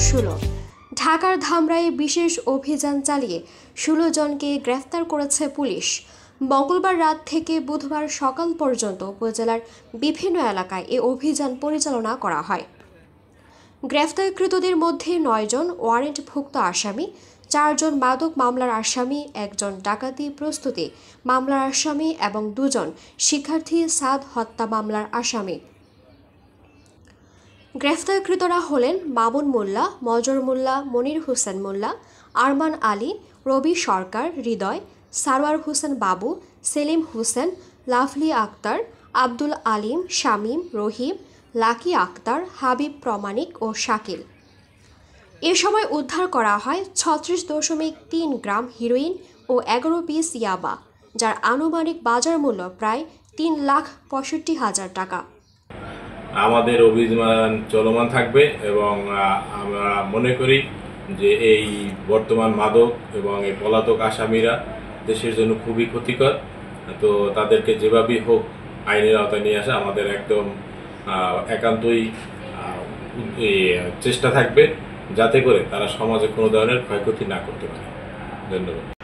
16। ঢাকার ধামরায়ে বিশেষ অভিযান চালিয়ে 16 জনকে গ্রেফতার করেছে পুলিশ। মঙ্গলবার রাত থেকে বুধবার সকাল পর্যন্ত উপজেলার বিভিন্ন এলাকায় এ অভিযান পরিচালনা করা হয়। গ্রেফতারকৃতদের মধ্যে 9 জন ওয়ারেন্টভুক্ত আসামি, 4 জন মাদক মামলার আসামি, 1 জন ডাকাতি প্রস্তুতি মামলার আসামি এবং 2 জন শিক্ষার্থী সাদ হত্যা মামলার আসামি। গ্রেফতারকৃতরা হলেন মামুন মোল্লা, মজর মোল্লা, মনির হোসেন মোল্লা, আরমান আলী, রবি সরকার, হৃদয়, সারওয়ার হোসেন বাবু, সেলিম হোসেন, লাভলি আক্তার, আব্দুল আলিম, শামীম, রহিম, লাকি আক্তার, হাবিব প্রমাণিক ও শাকিল। এ সময় উদ্ধার করা হয় 36.3 গ্রাম হিরোইন ও 11 পিস ইয়াবা, যার আনুমানিক বাজার মূল্য প্রায় 3,65,000 টাকা। আমাদের অভিযান চলমান থাকবে এবং আমরা মনে করি যে এই বর্তমান মাদক এবং এই পলাতক আসামিরা দেশের জন্য খুবই ক্ষতিকর। তো তাদেরকে যেভাবেই হোক আইনের আওতায় নিয়ে আসা আমাদের একদম একান্তই চেষ্টা থাকবে, যাতে করে তারা সমাজে কোনো ধরনের ক্ষয়ক্ষতি না করতে পারে। ধন্যবাদ।